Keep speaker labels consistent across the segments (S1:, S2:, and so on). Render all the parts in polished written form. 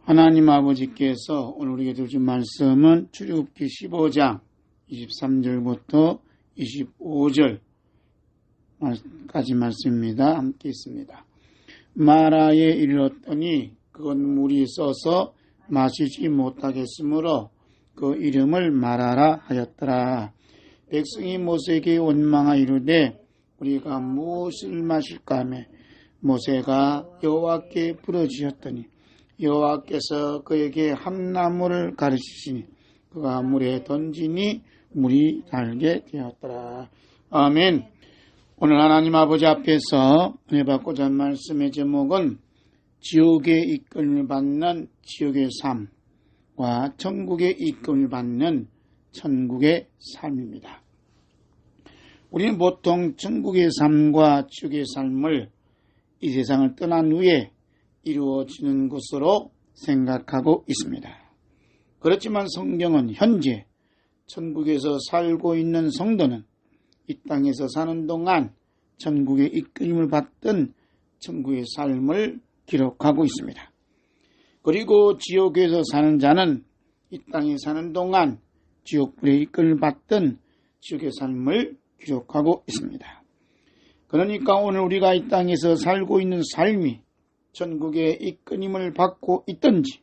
S1: 하나님 아버지께서 오늘 우리에게 주신 말씀은 출애굽기 15장 23절부터 25절까지 말씀입니다. 함께 있습니다. 마라에 이르렀더니 그건 물이 써서 마시지 못하겠으므로 그 이름을 마라라 하였더라. 백성이 모세에게 원망하 이르되 우리가 무엇을 마실까 하며 모세가 여호와께 부르짖었더니 여호와께서 그에게 함나무를 가르치시니 그가 물에 던지니 물이 달게 되었더라. 아멘. 오늘 하나님 아버지 앞에서 은혜 받고자 한 말씀의 제목은 지옥의 이끌림을 받는 지옥의 삶과 천국의 이끌림을 받는 천국의 삶입니다. 우리는 보통 천국의 삶과 지옥의 삶을 이 세상을 떠난 후에 이루어지는 것으로 생각하고 있습니다. 그렇지만 성경은 현재 천국에서 살고 있는 성도는 이 땅에서 사는 동안 천국의 이끌림을 받던 천국의 삶을 기록하고 있습니다. 그리고 지옥에서 사는 자는 이 땅에 사는 동안 지옥불의 이끌림을 받던 지옥의 삶을 기록하고 있습니다. 그러니까 오늘 우리가 이 땅에서 살고 있는 삶이 천국의 이끌림을 받고 있든지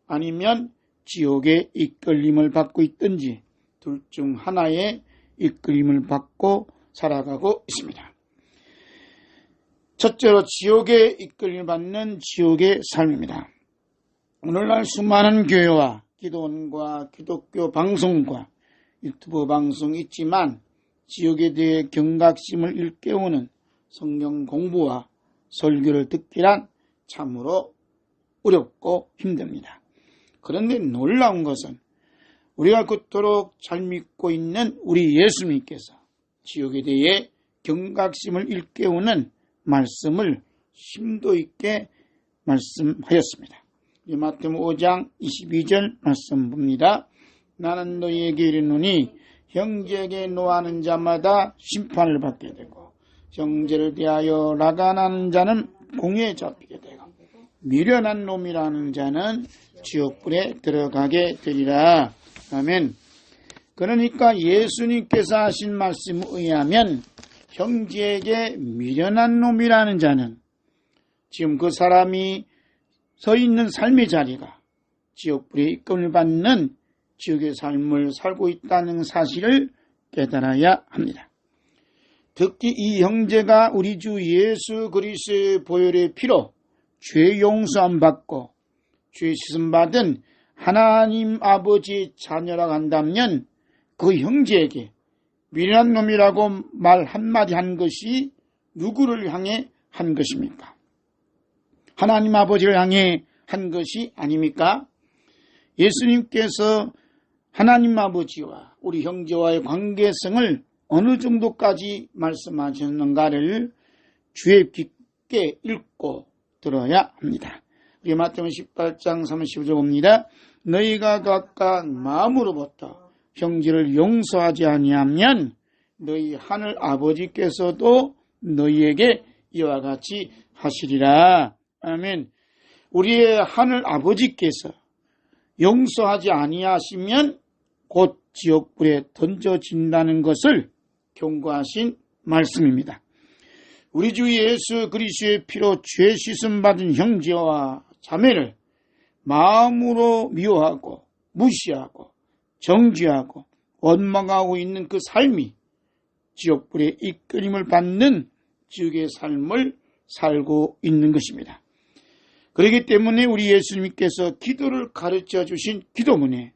S1: 아니면 지옥의 이끌림을 받고 있든지 둘 중 하나의 이끌림을 받고 살아가고 있습니다. 첫째로 지옥의 이끌림을 받는 지옥의 삶입니다. 오늘날 수많은 교회와 기도원과 기독교 방송과 유튜브 방송이 있지만 지옥에 대해 경각심을 일깨우는 성경 공부와 설교를 듣기란 참으로 어렵고 힘듭니다. 그런데 놀라운 것은 우리가 그토록 잘 믿고 있는 우리 예수님께서 지옥에 대해 경각심을 일깨우는 말씀을 심도 있게 말씀하였습니다. 마태복음 5장 22절 말씀 봅니다. 나는 너희에게 이르노니 형제에게 노하는 자마다 심판을 받게 되고 형제를 대하여 라간하는 자는 공에 잡히게 되고 미련한 놈이라는 자는 지옥불에 들어가게 되리라. 아멘. 그러니까 예수님께서 하신 말씀에 의하면 형제에게 미련한 놈이라는 자는 지금 그 사람이 서 있는 삶의 자리가 지옥불에 이끌림을 받는 지옥의 삶을 살고 있다는 사실을 깨달아야 합니다. 특히 이 형제가 우리 주 예수 그리스도의 보혈의 피로 죄 용서함 받고 죄 씻음 받은 하나님 아버지의 자녀라고 한다면 그 형제에게 미련한 놈이라고 말 한마디 한 것이 누구를 향해 한 것입니까? 하나님 아버지를 향해 한 것이 아닙니까? 예수님께서 하나님 아버지와 우리 형제와의 관계성을 어느 정도까지 말씀하셨는가를 주의 깊게 읽고 들어야 합니다. 우리 마태복음 18장 35절 봅니다. 너희가 각각 마음으로부터 형제를 용서하지 아니하면 너희 하늘 아버지께서도 너희에게 이와 같이 하시리라. 아멘. 우리의 하늘 아버지께서 용서하지 아니하시면 곧 지옥불에 던져진다는 것을 경고하신 말씀입니다. 우리 주 예수 그리스도의 피로 죄 씻음 받은 형제와 자매를 마음으로 미워하고 무시하고 정죄하고 원망하고 있는 그 삶이 지옥불의 이끌림을 받는 지옥의 삶을 살고 있는 것입니다. 그렇기 때문에 우리 예수님께서 기도를 가르쳐 주신 기도문에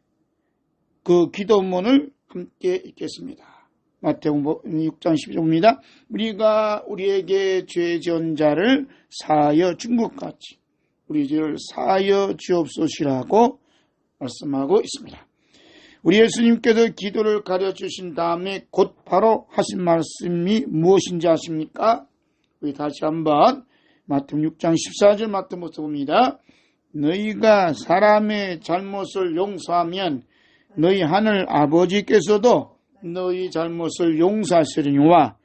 S1: 그 기도문을 함께 읽겠습니다. 마태복음 6장 12절입니다. 우리가 우리에게 죄 지은 자를 사하여 준 것 같이 우리 죄를 사하여 주옵소시라고 말씀하고 있습니다. 우리 예수님께서 기도를 가르쳐 주신 다음에 곧바로 하신 말씀이 무엇인지 아십니까? 우리 다시 한번 마태복음 6장 14절 마태복음 봅니다. 너희가 사람의 잘못을 용서하면 너희 하늘 아버지께서도 너희 잘못을 용서하시려니와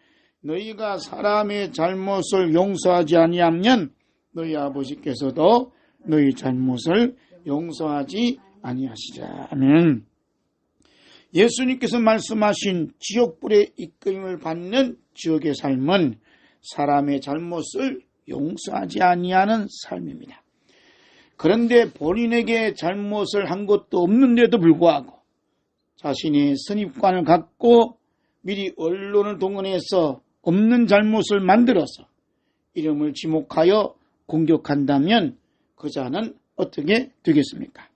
S1: 너희가 사람의 잘못을 용서하지 아니하면 너희 아버지께서도 너희 잘못을 용서하지 아니하시리라. 아멘. 예수님께서 말씀하신 지옥불의 이끌림을 받는 지옥의 삶은 사람의 잘못을 용서하지 아니하는 삶입니다. 그런데 본인에게 잘못을 한 것도 없는데도 불구하고 자신이 선입관을 갖고 미리 언론을 동원해서 없는 잘못을 만들어서 이름을 지목하여 공격한다면 그 자는 어떻게 되겠습니까?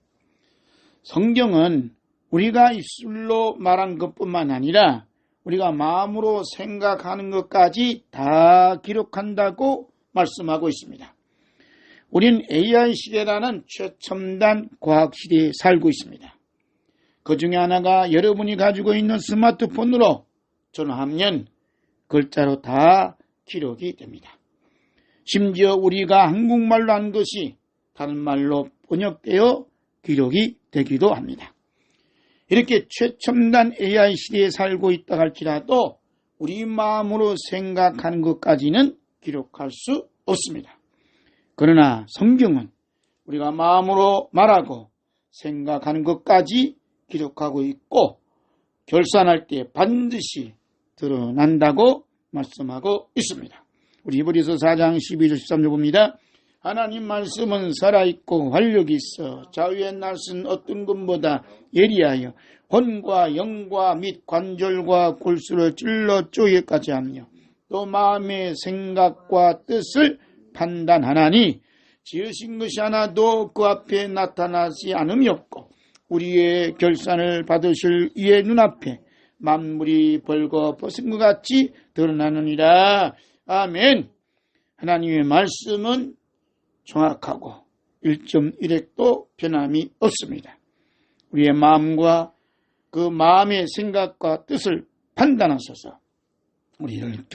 S1: 성경은 우리가 입술로 말한 것뿐만 아니라 우리가 마음으로 생각하는 것까지 다 기록한다고 말씀하고 있습니다. 우린 AI 시대라는 최첨단 과학 시대에 살고 있습니다. 그 중에 하나가 여러분이 가지고 있는 스마트폰으로 전화하면 글자로 다 기록이 됩니다. 심지어 우리가 한국말로 한 것이 다른 말로 번역되어 기록이 되기도 합니다. 이렇게 최첨단 AI 시대에 살고 있다 할지라도 우리 마음으로 생각하는 것까지는 기록할 수 없습니다. 그러나 성경은 우리가 마음으로 말하고 생각하는 것까지 기록하고 있고 결산할 때 반드시 드러난다고 말씀하고 있습니다. 우리 히브리서 4장 12절 13절 봅니다. 하나님 말씀은 살아있고 활력이 있어 자유의 날선 어떤 것보다 예리하여魂과 영과 및 관절과 골수를 찔러 쪼개까지 하며 또 마음의 생각과 뜻을 판단하나니 지으신 것이 하나도 그 앞에 나타나지 않음이 없고 우리의 결산을 받으실 이의 눈앞에 만물이 벌거벗은 것 같이 드러나느니라. 아멘. 하나님의 말씀은 정확하고 1.1획도 변함이 없습니다. 우리의 마음과 그 마음의 생각과 뜻을 판단하셔서 우리를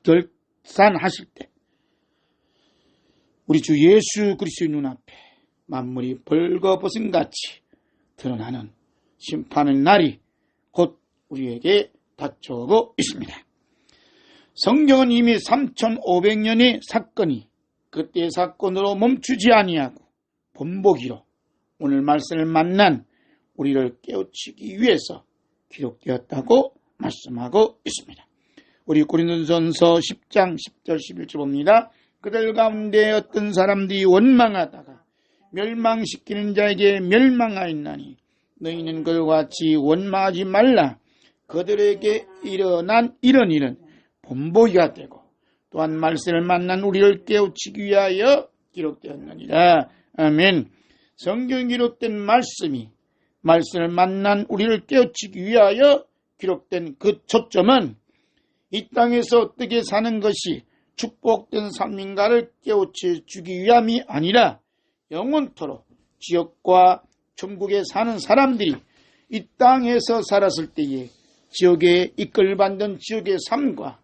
S1: 결산하실 때 우리 주 예수 그리스도의 눈앞에 만물이 벌거벗은 같이 드러나는 심판의 날이 곧 우리에게 닥쳐오고 있습니다. 성경은 이미 3500년의 사건이 그때의 사건으로 멈추지 아니하고 본보기로 오늘 말씀을 만난 우리를 깨우치기 위해서 기록되었다고 말씀하고 있습니다. 우리 고린도전서 10장 10절 11절 봅니다. 그들 가운데 어떤 사람들이 원망하다가 멸망시키는 자에게 멸망하였나니 너희는 그들과 같이 원망하지 말라. 그들에게 일어난 이런 일은 본보기가 되고 또한 말씀을 만난 우리를 깨우치기 위하여 기록되었느니라. 아멘. 성경에 기록된 말씀을 만난 우리를 깨우치기 위하여 기록된 그 초점은 이 땅에서 어떻게 사는 것이 축복된 삶인가를 깨우쳐 주기 위함이 아니라 영원토록 지옥과 천국에 사는 사람들이 이 땅에서 살았을 때에 지옥에 이끌받는 지옥의 삶과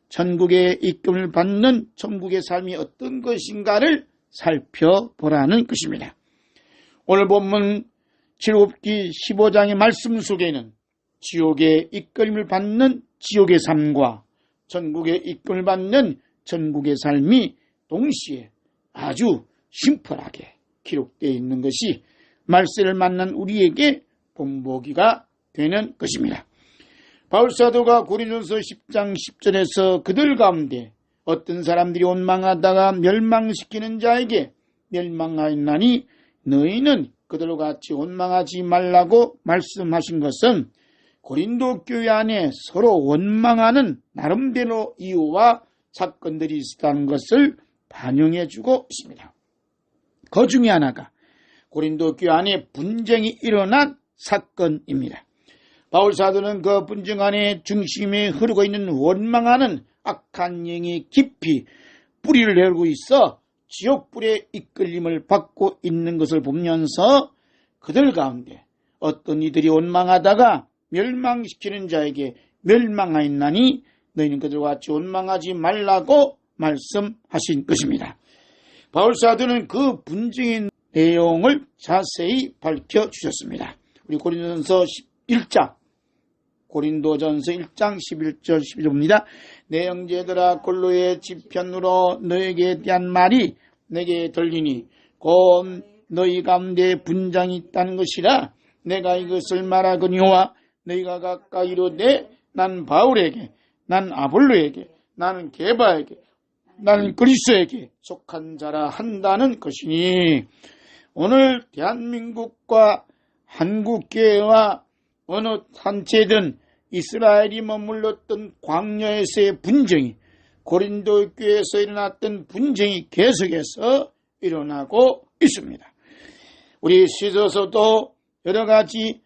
S1: 천국의 이끌을 받는 천국의 삶이 어떤 것인가를 살펴보라는 것입니다. 오늘 본문 출애굽기 15장의 말씀 속에는 지옥의 이끌림을 받는 지옥의 삶과 천국의 이끌림을 받는 천국의 삶이 동시에 아주 심플하게 기록되어 있는 것이 말세를 만난 우리에게 본보기가 되는 것입니다. 바울사도가 고린도서 10장 10절에서 그들 가운데 어떤 사람들이 원망하다가 멸망시키는 자에게 멸망하였나니 너희는 그들과 같이 원망하지 말라고 말씀하신 것은 고린도 교회 안에 서로 원망하는 나름대로 이유와 사건들이 있었다는 것을 반영해주고 있습니다. 그 중에 하나가 고린도 교회 안에 분쟁이 일어난 사건입니다. 바울사도는 그 분쟁 안에 중심에 흐르고 있는 원망하는 악한 영이 깊이 뿌리를 내리고 있어 지옥불의 이끌림을 받고 있는 것을 보면서 그들 가운데 어떤 이들이 원망하다가 멸망시키는 자에게 멸망하였나니 너희는 그들과 같이 원망하지 말라고 말씀하신 것입니다. 바울사도는 그 분쟁의 내용을 자세히 밝혀주셨습니다. 우리 고린도전서 1장 11절 12절입니다. 내 형제들아 골로의 지편으로 너에게 대한 말이 내게 들리니 곧 너희 가운데 분쟁이 있다는 것이라 내가 이것을 말하거니와 너희가 각각 이르되 난 바울에게, 난 아볼로에게, 나는 게바에게, 나는 그리스도에게 속한 자라 한다는 것이니, 오늘 대한민국과 한국교회와 어느 단체든 이스라엘이 머물렀던 광야에서의 분쟁이, 고린도 교회에서 일어났던 분쟁이 계속해서 일어나고 있습니다. 우리 시대에서도 여러 가지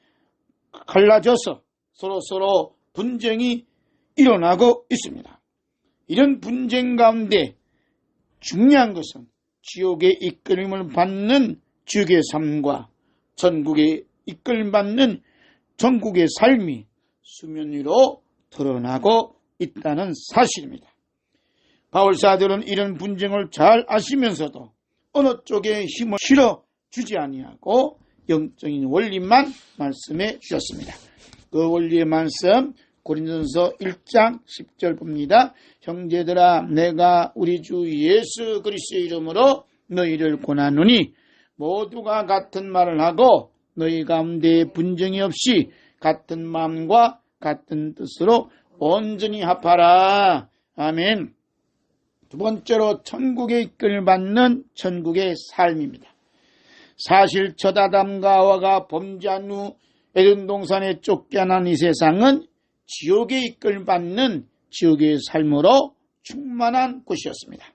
S1: 갈라져서 서로 분쟁이 일어나고 있습니다. 이런 분쟁 가운데 중요한 것은 지옥의 이끌림을 받는 지옥의 삶과 전국의 이끌림 받는 전국의 삶이 수면 위로 드러나고 있다는 사실입니다. 바울사들은 이런 분쟁을 잘 아시면서도 어느 쪽에 힘을 실어주지 아니하고 영적인 원리만 말씀해 주셨습니다. 그 원리의 말씀 고린도전서 1장 10절 봅니다. 형제들아, 내가 우리 주 예수 그리스도의 이름으로 너희를 권하노니 모두가 같은 말을 하고 너희 가운데 분쟁이 없이 같은 마음과 같은 뜻으로 온전히 합하라. 아멘. 두 번째로 천국의 이끌을 받는 천국의 삶입니다. 사실 첫 아담과 하와가 범죄한 후 에덴 동산에 쫓겨난 이 세상은 지옥의 이끌을 받는 지옥의 삶으로 충만한 곳이었습니다.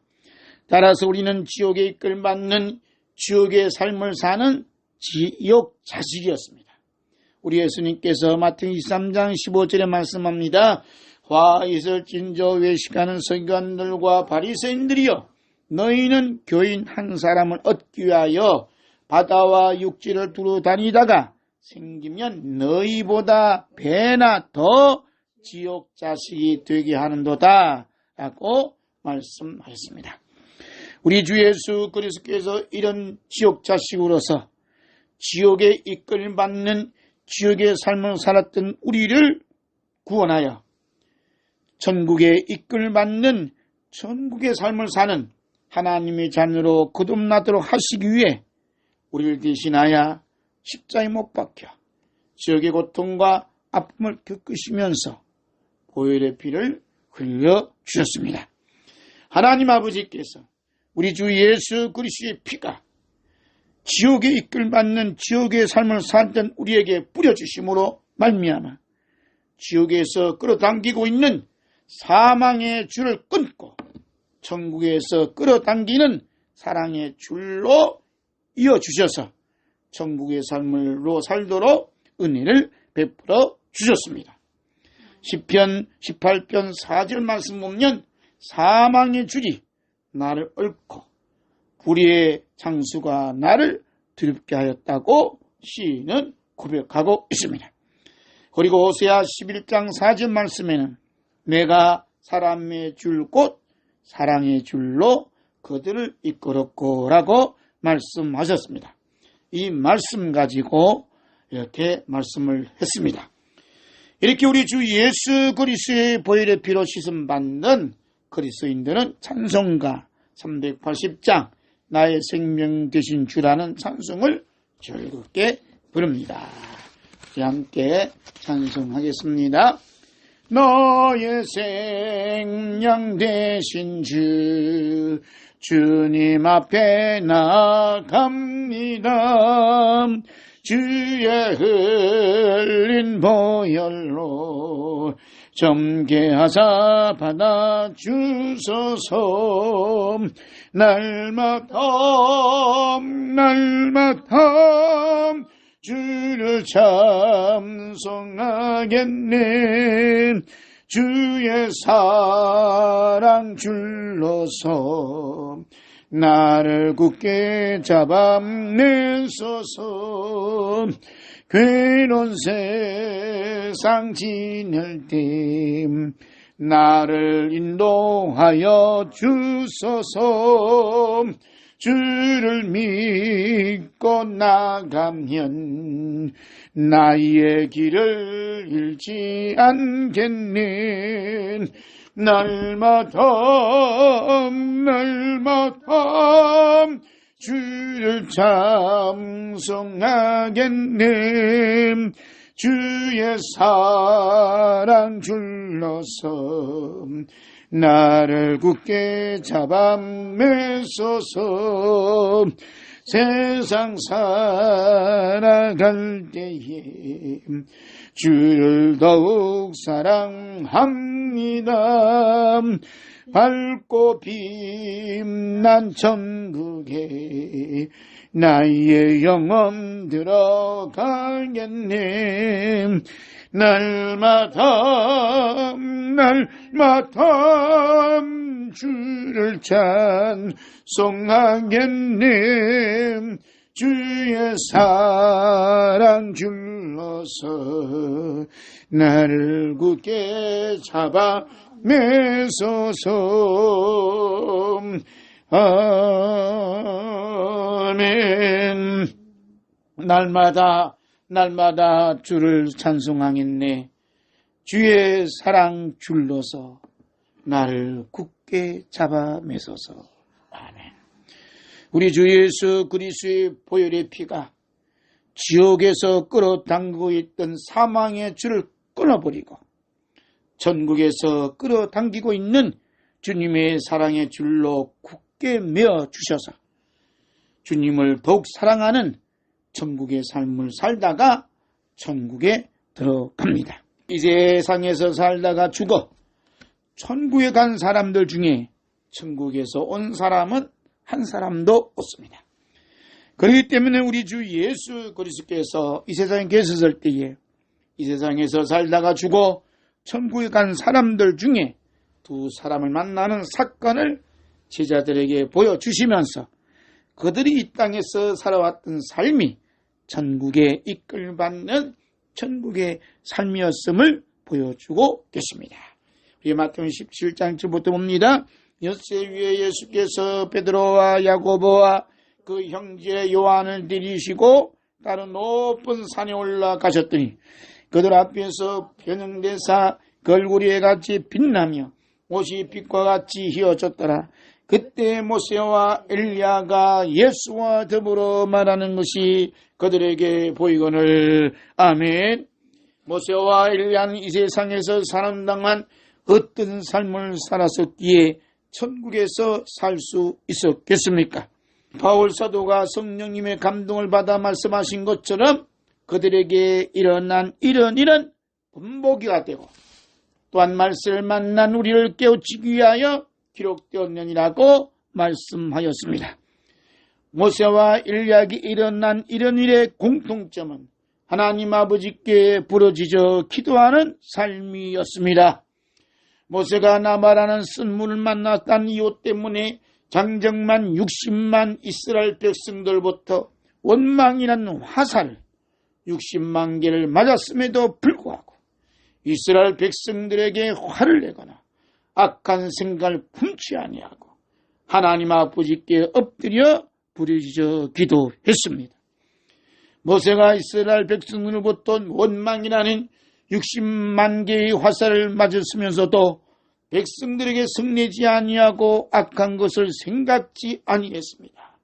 S1: 따라서 우리는 지옥의 이끌을 받는 지옥의 삶을 사는 지옥 자식이었습니다. 우리 예수님께서 마태복음 23장 15절에 말씀합니다. 화 있을진저 외식하는 서기관들과 바리새인들이여, 너희는 교인 한 사람을 얻기 위하여 바다와 육지를 두루 다니다가 생기면 너희보다 배나 더 지옥 자식이 되게 하는도다 라고 말씀하셨습니다. 우리 주 예수 그리스도께서 이런 지옥 자식으로서 지옥에 이끌림 받는 지옥의 삶을 살았던 우리를 구원하여 천국에 이끌 받는 천국의 삶을 사는 하나님의 자녀로 거듭나도록 하시기 위해 우리를 대신하여 십자가에 못 박혀 지옥의 고통과 아픔을 겪으시면서 보혈의 피를 흘려 주셨습니다. 하나님 아버지께서 우리 주 예수 그리스도의 피가 지옥에 이끌 받는 지옥의 삶을 살던 우리에게 뿌려주심으로 말미암아 지옥에서 끌어당기고 있는 사망의 줄을 끊고 천국에서 끌어당기는 사랑의 줄로 이어주셔서 천국의 삶으로 살도록 은혜를 베풀어 주셨습니다. 시편 18편 4절 말씀 보면 사망의 줄이 나를 얽고 불의의 장수가 나를 두렵게 하였다고 시인은 고백하고 있습니다. 그리고 호세아 11장 4절 말씀에는 내가 사람의 줄 곧 사랑의 줄로 그들을 이끌었고 라고 말씀하셨습니다. 이 말씀 가지고 이렇게 말씀을 했습니다. 이렇게 우리 주 예수 그리스도의 보혈의 피로 씻음 받는 그리스도인들은 찬송가 380장 나의 생명 되신 주라는 찬송을 즐겁게 부릅니다. 함께 찬송하겠습니다. 너의 생명 되신 주 주님 앞에 나갑니다. 주의 흘린 보혈로 점개하사 받아주소서. 날마다 주를 찬송하겠네. 주의 사랑 줄로서 나를 굳게 잡아내소서. 괴로운 세상 지낼 때 나를 인도하여 주소서. 주를 믿고 나가면 나의 길을 잃지 않겠네. 날마다 주를 찬송하겠네. 주의 사랑 줄러서 나를 굳게 잡아 매소서. 세상 살아갈 때에 주를 더욱 사랑합니다. 밝고 빛난 천국에 나의 영혼 들어가겠네. 날마다 주를 찬송하겠네. 주의 사랑 줄러서 나를 굳게 잡아 매소서. 아멘. 날마다 주를 찬송하겠네. 주의 사랑 줄러서 나를 굳게 잡아 매소서. 아멘. 우리 주 예수 그리스도의 보혈의 피가 지옥에서 끌어당기고 있던 사망의 줄을 끊어버리고 전국에서 끌어당기고 있는 주님의 사랑의 줄로 굳게 메어 주셔서 주님을 더욱 사랑하는 천국의 삶을 살다가 천국에 들어갑니다. 이 세상에서 살다가 죽어 천국에 간 사람들 중에 천국에서 온 사람은 한 사람도 없습니다. 그렇기 때문에 우리 주 예수 그리스도께서 이 세상에 계셨을 때에 이 세상에서 살다가 죽어 천국에 간 사람들 중에 두 사람을 만나는 사건을 제자들에게 보여주시면서 그들이 이 땅에서 살아왔던 삶이 천국에 이끌받는 천국의 삶이었음을 보여주고 계십니다. 우리 마태복음 17장 1절부터 봅니다. 엿새 위에 예수께서 베드로와 야고보와 그 형제 요한을 데리시고 다른 높은 산에 올라가셨더니 그들 앞에서 변형되사 그 얼굴이 해같이 빛나며 옷이 빛과 같이 휘어졌더라. 그때 모세와 엘리야가 예수와 더불어 말하는 것이 그들에게 보이거늘. 아멘. 모세와 엘리야는 이 세상에서 사람당한 어떤 삶을 살았었기에 천국에서 살 수 있었겠습니까? 바울 사도가 성령님의 감동을 받아 말씀하신 것처럼 그들에게 일어난 이런 일은 본보기가 되고 또한 말씀을 만난 우리를 깨우치기 위하여 기록되었느니라고 말씀하였습니다. 모세와 엘리야에게 일어난 이런 일의 공통점은 하나님 아버지께 부르짖어 기도하는 삶이었습니다. 모세가 나바라는 쓴물을 만났다는 이유 때문에 장정만 60만 이스라엘 백성들부터 원망이라는 화살을 60만 개를 맞았음에도 불구하고 이스라엘 백성들에게 화를 내거나 악한 생각을 품지 아니하고 하나님 아버지께 엎드려 부르짖어 기도했습니다. 모세가 이스라엘 백성들로부터 원망이라는 60만 개의 화살을 맞았으면서도 백성들에게 성내지 아니하고 악한 것을 생각지 아니했습니다.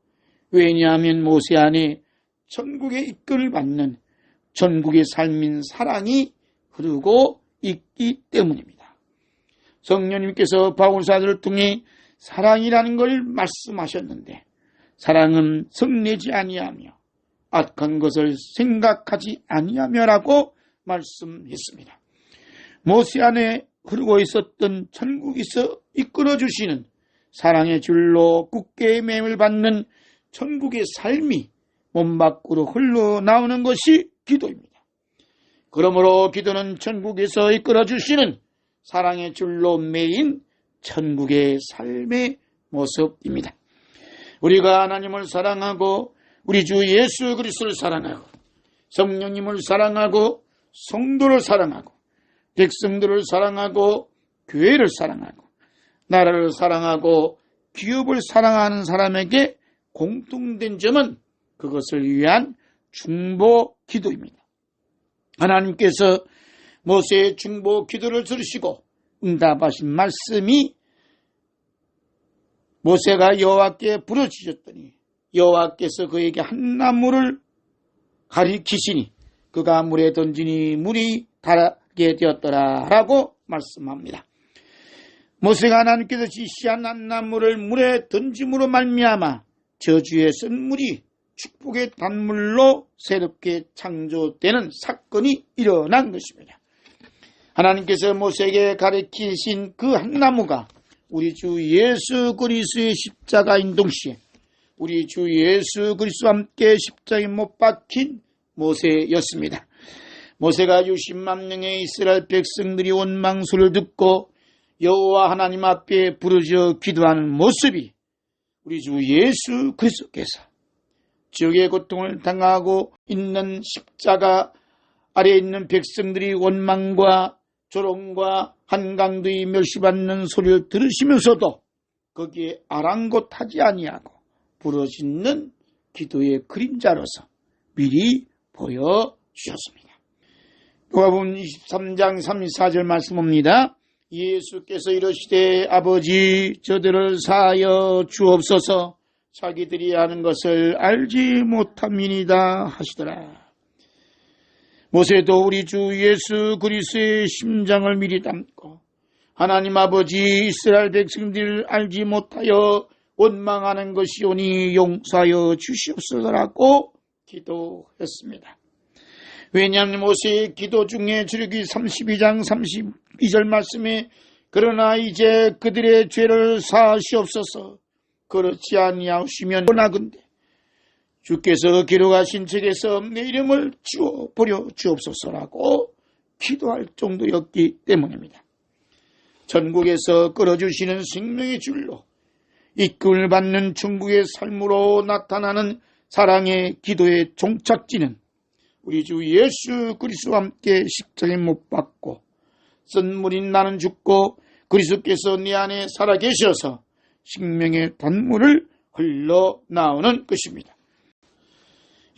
S1: 왜냐하면 모세 안에 천국의 이끌을 받는 천국의 삶인 사랑이 흐르고 있기 때문입니다. 성령님께서 바울 사도를 통해 사랑이라는 걸 말씀하셨는데 사랑은 성내지 아니하며 악한 것을 생각하지 아니하며라고 말씀했습니다. 모세 안에 흐르고 있었던 천국에서 이끌어주시는 사랑의 줄로 굳게 매임을 받는 천국의 삶이 몸 밖으로 흘러나오는 것이 기도입니다. 그러므로 기도는 천국에서 이끌어주시는 사랑의 줄로 매인 천국의 삶의 모습입니다. 우리가 하나님을 사랑하고 우리 주 예수 그리스도를 사랑하고 성령님을 사랑하고 성도를 사랑하고 백성들을 사랑하고 교회를 사랑하고 나라를 사랑하고 기업을 사랑하는 사람에게 공통된 점은 그것을 위한 중보 기도입니다. 하나님께서 모세의 중보 기도를 들으시고 응답하신 말씀이 모세가 여호와께 부르짖었더니 여호와께서 그에게 한 나무를 가리키시니 그가 물에 던지니 물이 달게 되었더라 라고 말씀합니다. 모세가 하나님께서 지시한 한 나무를 물에 던짐으로 말미암아 저주의 쓴물이 축복의 단물로 새롭게 창조되는 사건이 일어난 것입니다. 하나님께서 모세에게 가르치신 그 한 나무가 우리 주 예수 그리스도의 십자가인 동시에 우리 주 예수 그리스도와 함께 십자가에 못 박힌 모세였습니다. 모세가 60만 명의 이스라엘 백성들이 원망소를 듣고 여호와 하나님 앞에 부르짖어 기도하는 모습이 우리 주 예수 그리스도께서 지옥의 고통을 당하고 있는 십자가 아래에 있는 백성들이 원망과 조롱과 한강도에 멸시받는 소리를 들으시면서도 거기에 아랑곳하지 아니하고 부르짖는 기도의 그림자로서 미리 보여주셨습니다. 누가복음 23장 34절 말씀입니다. 예수께서 이르시되 아버지 저들을 사하여 주옵소서 자기들이 하는 것을 알지 못함이니이다 하시더라. 모세도 우리 주 예수 그리스도의 심장을 미리 담고 하나님 아버지 이스라엘 백성들을 알지 못하여 원망하는 것이오니 용서하여 주시옵소서라고 기도했습니다. 왜냐하면 모세의 기도 중에 출애굽기 32장 32절 말씀에 그러나 이제 그들의 죄를 사하시옵소서 그렇지 아니하시면 원하건대 주께서 기록하신 책에서 내 이름을 지워버려 주옵소서라고 기도할 정도였기 때문입니다. 전국에서 끌어주시는 생명의 줄로 이끌을 받는 천국의 삶으로 나타나는 사랑의 기도의 종착지는 우리 주 예수 그리스도와 함께 십자가에 못 박고 쓴물인 나는 죽고 그리스도께서 내 안에 살아계셔서 생명의 단물을 흘러나오는 것입니다.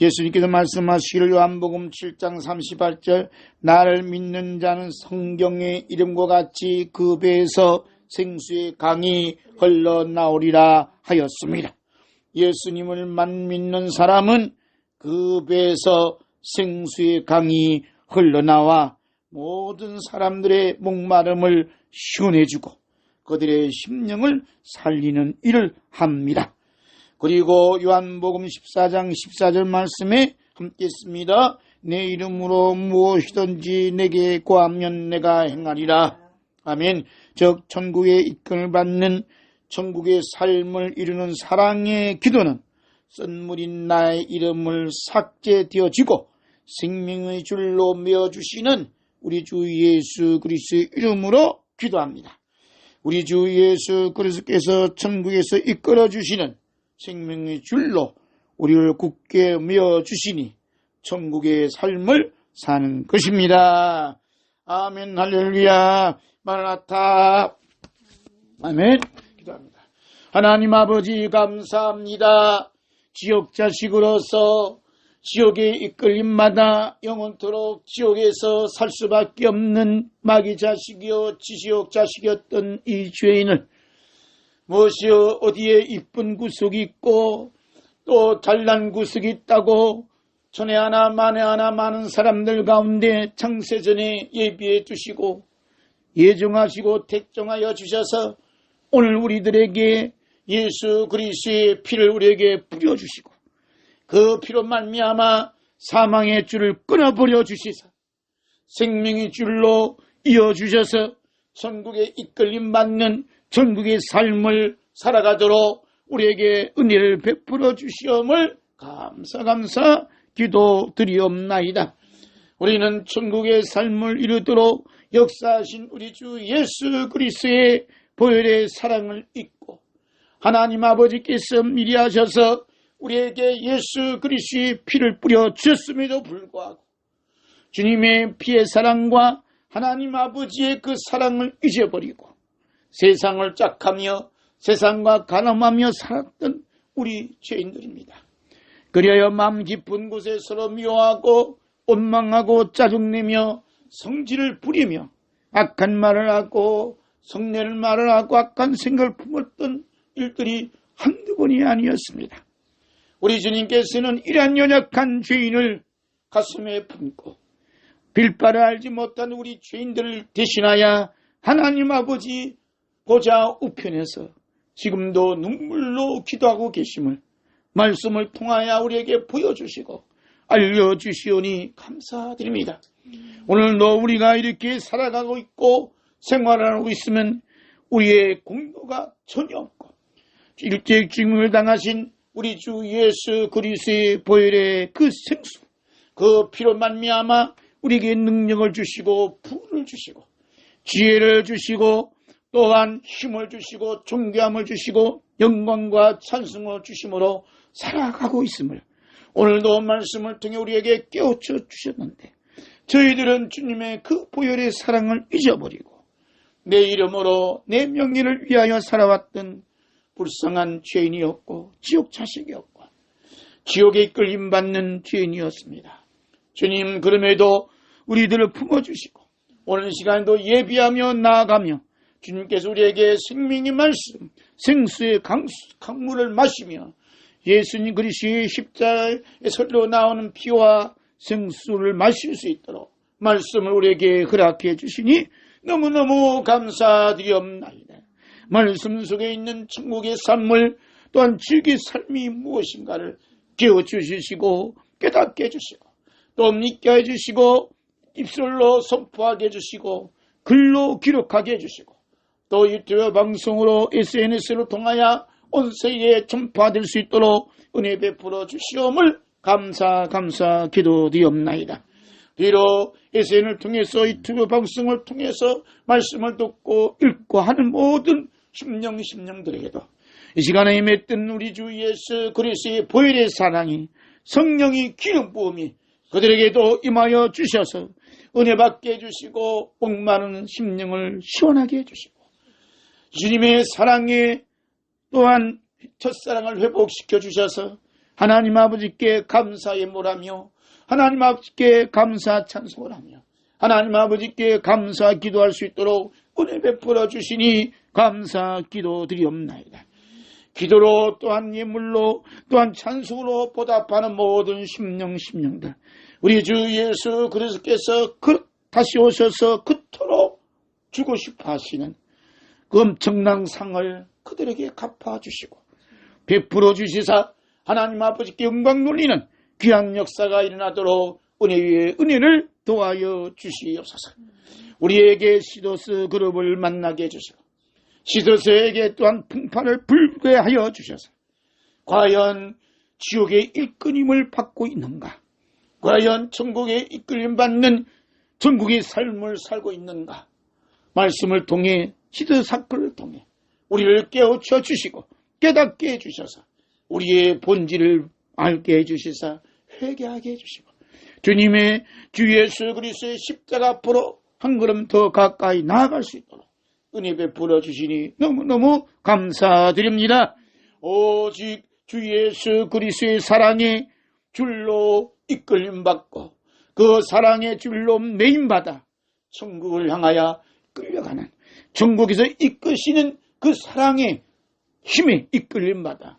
S1: 예수님께서 말씀하시기를 요한복음 7장 38절 나를 믿는 자는 성경의 이름과 같이 그 배에서 생수의 강이 흘러나오리라 하였습니다. 예수님을만 믿는 사람은 그 배에서 생수의 강이 흘러나와 모든 사람들의 목마름을 시원해주고 그들의 심령을 살리는 일을 합니다. 그리고 요한복음 14장 14절 말씀에 함께 있습니다. 내 이름으로 무엇이든지 내게 구하면 내가 행하리라. 아멘. 즉 천국의 이끌을 받는 천국의 삶을 이루는 사랑의 기도는 쓴물인 나의 이름을 삭제되어지고 생명의 줄로 메어주시는 우리 주 예수 그리스도의 이름으로 기도합니다. 우리 주 예수 그리스도께서 천국에서 이끌어주시는 생명의 줄로 우리를 굳게 메어주시니 천국의 삶을 사는 것입니다. 아멘 할렐루야 마라나타 아멘. 기도합니다. 하나님 아버지 감사합니다. 지옥 자식으로서 지옥의 이끌림마다 영원토록 지옥에서 살 수밖에 없는 마귀 자식이요 지지옥 자식이었던 이 죄인을 무엇이요 어디에 이쁜 구석이 있고 또 잘난 구석이 있다고 전에 하나 만에 하나 많은 사람들 가운데 창세전에 예비해 주시고 예정하시고 택정하여 주셔서 오늘 우리들에게 예수 그리스도의 피를 우리에게 뿌려주시고 그 피로 말미암아 사망의 줄을 끊어버려 주시사 생명의 줄로 이어주셔서 천국에 이끌림 받는 천국의 삶을 살아가도록 우리에게 은혜를 베풀어 주시om을 감사 기도드리옵나이다. 우리는 천국의 삶을 이루도록 역사하신 우리 주 예수 그리스도의 보혈의 사랑을 잊고 하나님 아버지께서 미리 하셔서 우리에게 예수 그리스도의 피를 뿌려 주셨음에도 불구하고 주님의 피의 사랑과 하나님 아버지의 그 사랑을 잊어버리고 세상을 짝하며 세상과 가늠하며 살았던 우리 죄인들입니다. 그리하여 마음 깊은 곳에 서로 미워하고 원망하고 짜증내며 성질을 부리며 악한 말을 하고 성내는 말을 하고 악한 생각을 품었던 일들이 한두 번이 아니었습니다. 우리 주님께서는 이러한 연약한 죄인을 가슴에 품고 빌바를 알지 못한 우리 죄인들을 대신하여 하나님 아버지 보좌 우편에서 지금도 눈물로 기도하고 계심을 말씀을 통하여 우리에게 보여주시고 알려주시오니 감사드립니다. 오늘도 우리가 이렇게 살아가고 있고 생활하고 있으면 우리의 공로가 전혀 없고 일찍 죽음을 당하신 우리 주 예수 그리스도의 보혈의 그 생수, 그 피로 말미암아 우리에게 능력을 주시고 부를 주시고 지혜를 주시고 또한 힘을 주시고 존귀함을 주시고 영광과 찬송을 주심으로 살아가고 있음을 오늘도 말씀을 통해 우리에게 깨우쳐 주셨는데 저희들은 주님의 그 보혈의 사랑을 잊어버리고 내 이름으로 내 명예를 위하여 살아왔던 불쌍한 죄인이었고 지옥 자식이었고 지옥에 이끌림받는 죄인이었습니다. 주님, 그럼에도 우리들을 품어주시고 오늘 시간도 예비하며 나아가며 주님께서 우리에게 생명의 말씀, 생수의 강물을 마시며 예수님 그리스도의 십자가에서 나오는 피와 생수를 마실 수 있도록 말씀을 우리에게 허락해 주시니 너무너무 감사드리옵나이다. 말씀 속에 있는 천국의 삶을 또한 즐길 삶이 무엇인가를 깨워주시고 깨닫게 해주시고 또 믿게 해주시고 입술로 선포하게 해주시고 글로 기록하게 해주시고 또 유튜브 방송으로 SNS를 통하여 온 세계에 전파될 수 있도록 은혜 베풀어 주시옵을 감사 기도드리옵나이다. 비록 SNS를 통해서 유튜브 방송을 통해서 말씀을 듣고 읽고 하는 모든 심령들에게도 이 시간에 임했던 우리 주 예수 그리스도의 보혈의 사랑이 성령이 기름 부음이 그들에게도 임하여 주셔서 은혜 받게 해주시고 목마른 심령을 시원하게 해주시고 주님의 사랑에 또한 첫사랑을 회복시켜 주셔서 하나님 아버지께 감사의 몰하며 하나님 아버지께 감사 찬송을 하며 하나님 아버지께 감사 기도할 수 있도록 은혜 베풀어 주시니 감사 기도드리옵나이다. 기도로 또한 예물로 또한 찬송으로 보답하는 모든 심령들 우리 주 예수 그리스도께서 다시 오셔서 그토록 주고 싶어 하시는 그 엄청난 상을 그들에게 갚아주시고 베풀어 주시사 하나님 아버지께 영광 돌리는 귀한 역사가 일어나도록 은혜 위에 은혜를 도와여 주시옵소서. 우리에게 시도스 그룹을 만나게 해주시고 시도스에게 또한 풍파를 불게 하여 주셔서 과연 지옥의 일꾼임을 받고 있는가, 과연 천국의 이끌림 받는 천국의 삶을 살고 있는가, 말씀을 통해 시드 사건을 통해 우리를 깨우쳐 주시고 깨닫게 해주셔서 우리의 본질을 알게 해주시사 회개하게 해주시고 주님의 주 예수 그리스도의 십자가 앞으로 한 걸음 더 가까이 나아갈 수 있도록 은혜 베풀어 주시니 너무너무 감사드립니다. 오직 주 예수 그리스도의 사랑의 줄로 이끌림받고 그 사랑의 줄로 매임받아 천국을 향하여 끌려가는 천국에서 이끄시는 그 사랑의 힘에 이끌림받아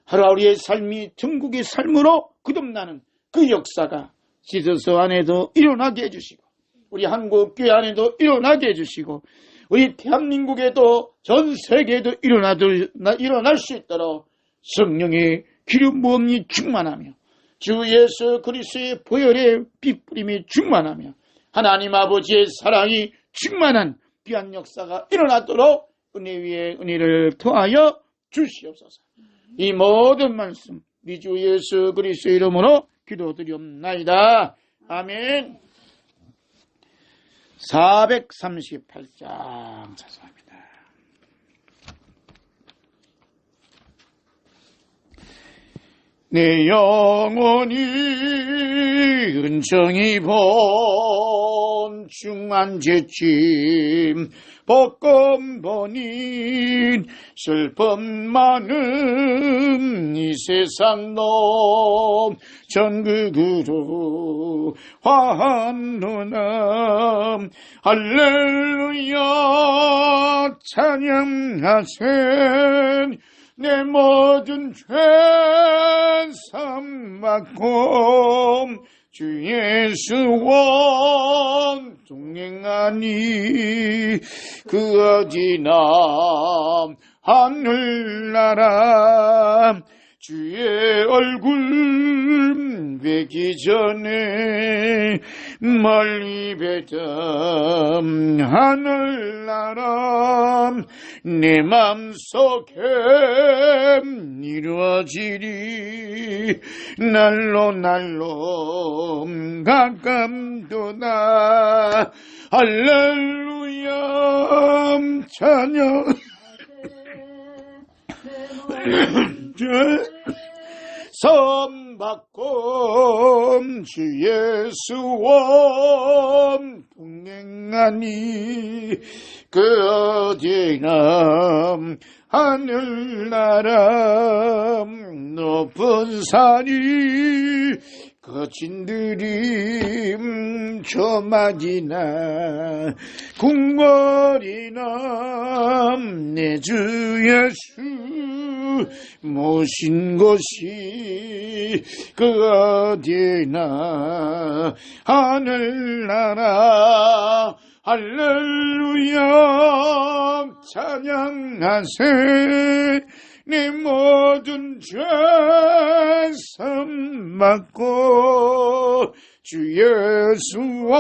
S1: 하루하루의 삶이 천국의 삶으로 거듭나는 그 역사가 시저스 안에도 일어나게 해주시고 우리 한국 교회 안에도 일어나게 해주시고 우리 대한민국에도 전 세계에도 일어날 수 있도록 성령의 기름 부음이 충만하며 주 예수 그리스도의 보혈의 빛뿌림이 충만하며 하나님 아버지의 사랑이 충만한 귀한 역사가 일어나도록 은혜 위에 은혜를 더하여 주시옵소서. 이 모든 말씀 우리 주 예수 그리스도의 이름으로 기도드리옵나이다. 아멘. 438장 죄송합니다. 내 영혼이 은정이 본 중한 죄짐 볶음보니 슬픔 많은 이 세상 놈 전극으로 화한노나 할렐루야 찬양하세 내 모든 죄 삼받고 주 예수와 동행하니 그 어디나 하늘나라 주의 얼굴 뵈기 전에 멀리 뵈던 하늘나라 내 맘속에 이루어지리 날로 날로 가감도다 할렐루야 찬양 선받고 주 예수와 동행하니 그 어디나 하늘나라 높은 산이 거친들이 저마디나 궁궐이나 내 주 예수 모신 곳이 그 어디나 하늘나라 할렐루야 찬양하세 내 모든 죄 삼받고 주 예수와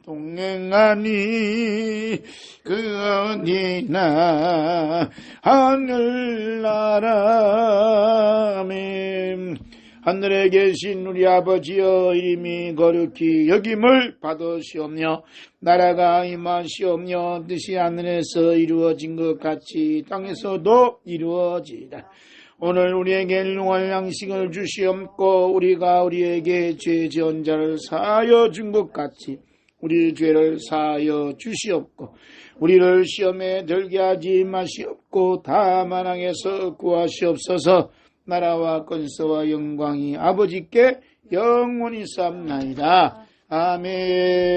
S1: 동행하니 그 어디나 하늘나라 아멘. 하늘에 계신 우리 아버지여 이름이 거룩히 여김을 받으시오며 나라가 임하시오며 뜻이 하늘에서 이루어진 것 같이 땅에서도 이루어지이다. 오늘 우리에게 일용할 양식을 주시옵고 우리가 우리에게 죄 지은 자를 사하여 준 것 같이 우리 죄를 사하여 주시옵고 우리를 시험에 들게 하지 마시옵고 다만 악에서 구하시옵소서. 나라와 권세와 영광이 아버지께 영원히 쌓나이다. 아멘.